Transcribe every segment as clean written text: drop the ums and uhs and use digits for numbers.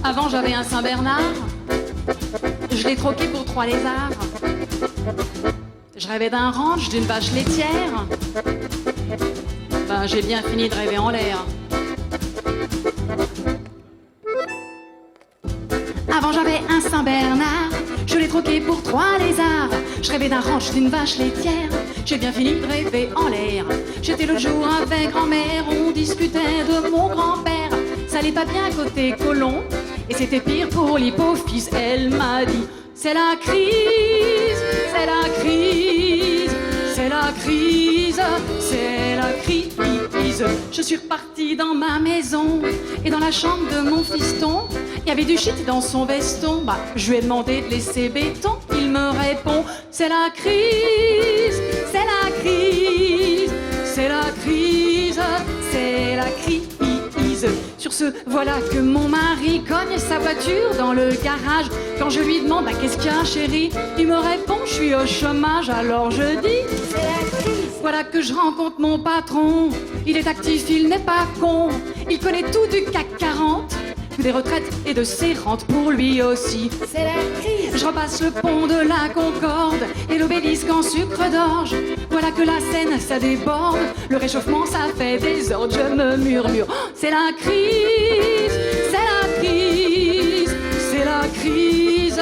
Avant j'avais un Saint-Bernard, je l'ai troqué pour 3 lézards. Je rêvais d'un ranch, d'une vache laitière. Ben j'ai bien fini de rêver en l'air. Avant j'avais un Saint-Bernard, je l'ai troqué pour 3 lézards. Je rêvais d'un ranch, d'une vache laitière. J'ai bien fini de rêver en l'air. J'étais l'autre jour avec grand-mère, on discutait de mon grand-père. Ça allait pas bien côté colon, et c'était pire pour l'hypophyse. Elle m'a dit, c'est la crise, c'est la crise, c'est la crise, c'est la crise. Je suis repartie dans ma maison, et dans la chambre de mon fiston, il y avait du shit dans son veston. Bah, je lui ai demandé de laisser béton. Il me répond, c'est la crise, c'est la crise, c'est la crise, c'est la crise. Sur ce, voilà que mon mari cogne sa voiture dans le garage. Quand je lui demande, bah, qu'est-ce qu'il y a, chérie, il me répond, je suis au chômage. Alors je dis, c'est la crise. Voilà que je rencontre mon patron. Il est actif, il n'est pas con. Il connaît tout du CAC 40, des retraites et de ses rentes pour lui aussi. C'est la crise. Je repasse le pont de la Concorde et l'obélisque en sucre d'orge. Voilà que la Seine, ça déborde. Le réchauffement, ça fait des ordres. Je me murmure, oh, c'est la crise, c'est la crise, c'est la crise,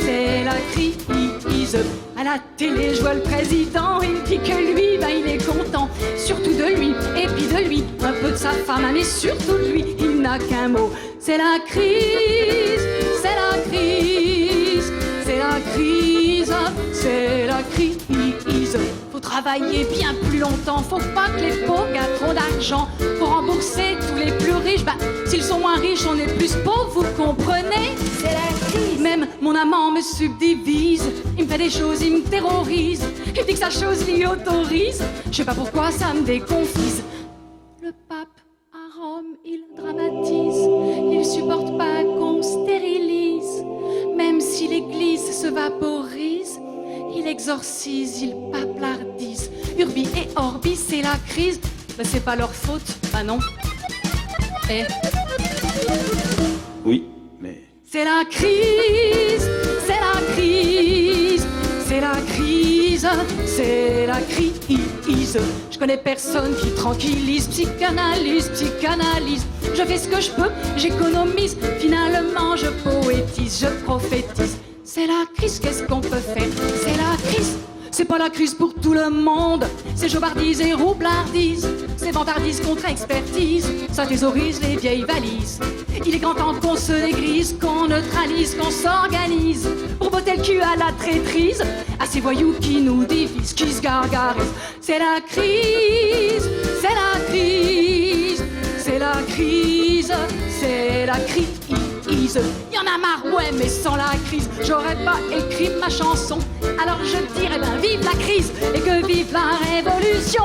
c'est la crise. À la télé, je vois le président, il me dit que lui, bah, il est content. Surtout de lui, et puis de lui, un peu de sa femme, mais surtout de lui, il n'a qu'un mot. C'est la crise, c'est la crise, c'est la crise, c'est la crise. Faut travailler bien plus longtemps, faut pas que les pauvres gagnent trop d'argent. Faut rembourser tous les plus riches, bah s'ils sont moins riches, on est plus pauvres, vous comprenez? C'est la crise. Même mon amant me subdivise, il me fait des choses, il me terrorise. Il dit que sa chose l'y autorise, je sais pas pourquoi ça me déconfise. Le pape à Rome, il dramatise, il supporte pas qu'on stérilise. Même si l'église se vaporise, il exorcise, il paplardise. Urbi et Orbi, c'est la crise. Ben c'est pas leur faute, bah non. Eh. Oui, mais... C'est la crise, c'est la crise, c'est la crise, c'est la crise. Je connais personne qui tranquillise, psychanalyse, psychanalyse. Je fais ce que je peux, j'économise. Finalement, je poétise, je prophétise. C'est la crise, qu'est-ce qu'on peut faire? C'est la crise. C'est pas la crise pour tout le monde. C'est jobardise et roublardise. C'est vantardise contre expertise. Ça thésaurise les vieilles valises. Il est grand temps qu'on se dégrise, qu'on neutralise, qu'on s'organise pour botter le cul à la traîtrise, à ces voyous qui nous divisent, qui se gargarisent. C'est la crise, c'est la crise, c'est la crise, c'est la crise. Y en a marre, ouais, mais sans la crise, j'aurais pas écrit ma chanson. Alors je dirais ben vive la crise et que vive la révolution.